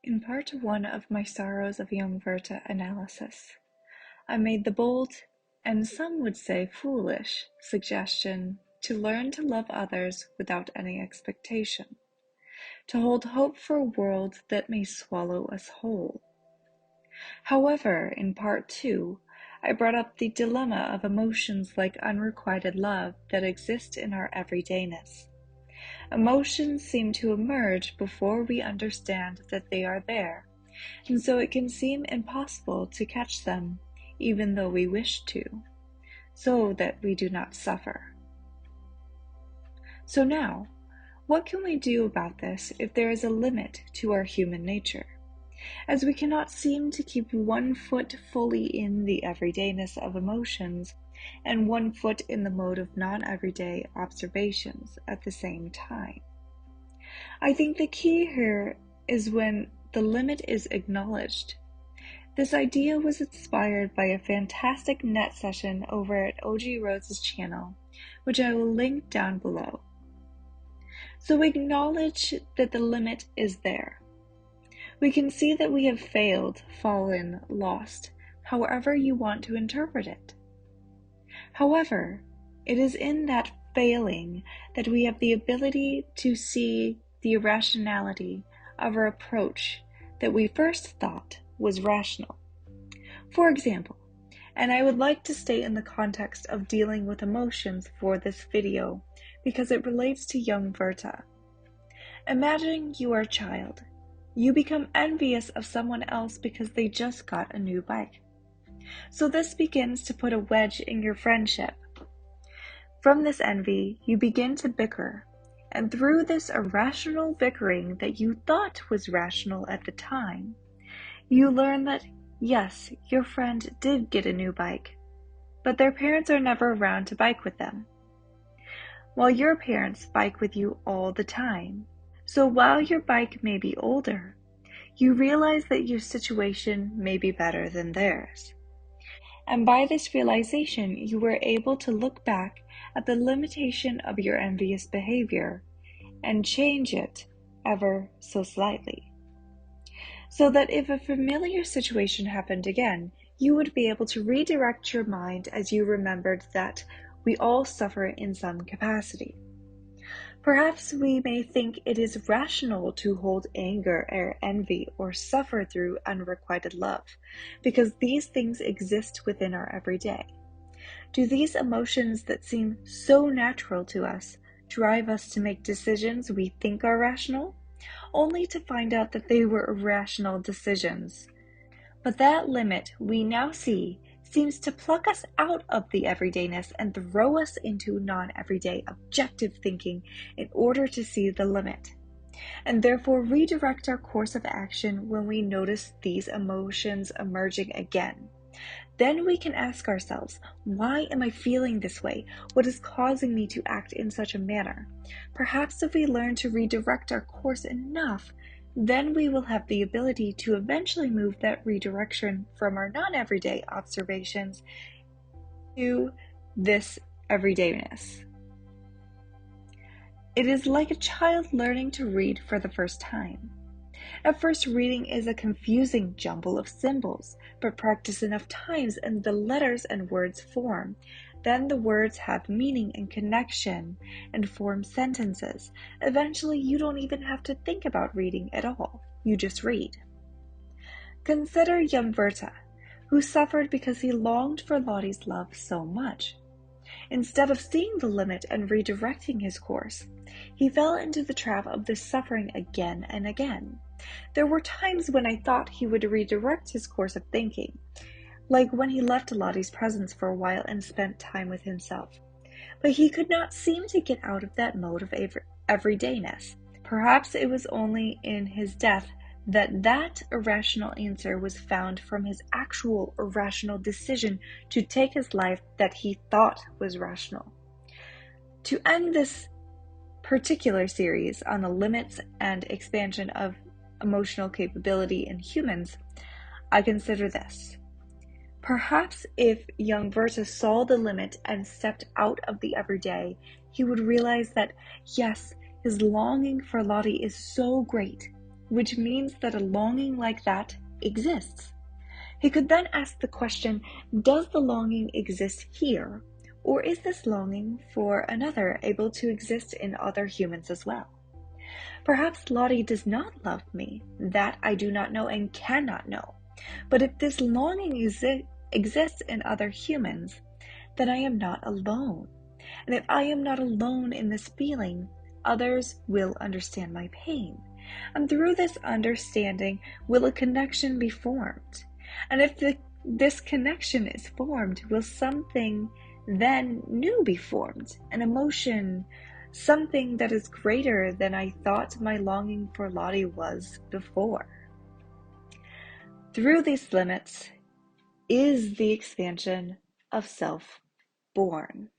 In part one of my Sorrows of Young Werther analysis, I made the bold, and some would say foolish, suggestion to learn to love others without any expectation, to hold hope for a world that may swallow us whole. However, in part two, I brought up the dilemma of emotions like unrequited love that exist in our everydayness. Emotions seem to emerge before we understand that they are there, and so it can seem impossible to catch them, even though we wish to, so that we do not suffer. So now, what can we do about this if there is a limit to our human nature? As we cannot seem to keep 1 foot fully in the everydayness of emotions and 1 foot in the mode of non-everyday observations at the same time. I think the key here is when the limit is acknowledged. This idea was inspired by a fantastic net session over at OG Rose's channel, which I will link down below. So acknowledge that the limit is there. We can see that we have failed, fallen, lost, however you want to interpret it. However, it is in that failing that we have the ability to see the irrationality of our approach that we first thought was rational. For example, and I would like to stay in the context of dealing with emotions for this video because it relates to young Werther. Imagine you are a child. You become envious of someone else because they just got a new bike. So this begins to put a wedge in your friendship. From this envy, you begin to bicker, and through this irrational bickering that you thought was rational at the time, you learn that, yes, your friend did get a new bike, but their parents are never around to bike with them, while your parents bike with you all the time. So while your bike may be older, you realize that your situation may be better than theirs. And by this realization, you were able to look back at the limitation of your envious behavior and change it ever so slightly. So that if a familiar situation happened again, you would be able to redirect your mind as you remembered that we all suffer in some capacity. Perhaps we may think it is rational to hold anger or envy or suffer through unrequited love, because these things exist within our everyday. Do these emotions that seem so natural to us drive us to make decisions we think are rational, only to find out that they were irrational decisions? But that limit we now see seems to pluck us out of the everydayness and throw us into non-everyday objective thinking in order to see the limit, and therefore redirect our course of action when we notice these emotions emerging again. Then we can ask ourselves, why am I feeling this way? What is causing me to act in such a manner? Perhaps if we learn to redirect our course enough, then we will have the ability to eventually move that redirection from our non-everyday observations to this everydayness. It is like a child learning to read for the first time. At first, reading is a confusing jumble of symbols, but practice enough times and the letters and words form. Then the words have meaning and connection and form sentences. Eventually, you don't even have to think about reading at all. You just read. Consider young Werther, who suffered because he longed for Lottie's love so much. Instead of seeing the limit and redirecting his course, he fell into the trap of this suffering again and again. There were times when I thought he would redirect his course of thinking, like when he left Lottie's presence for a while and spent time with himself. But he could not seem to get out of that mode of everydayness. Perhaps it was only in his death that irrational answer was found from his actual irrational decision to take his life that he thought was rational. To end this particular series on the limits and expansion of emotional capability in humans, I consider this. Perhaps if young Werther saw the limit and stepped out of the everyday, he would realize that, yes, his longing for Lottie is so great which means that a longing like that exists. He could then ask the question, does the longing exist here, or is this longing for another able to exist in other humans as well? Perhaps Lottie does not love me, that I do not know and cannot know. But if this longing exists in other humans, then I am not alone. And if I am not alone in this feeling, others will understand my pain. And through this understanding will a connection be formed. And if this connection is formed, will something then new be formed, an emotion, something that is greater than I thought my longing for Lottie was before. Through these limits is the expansion of self born.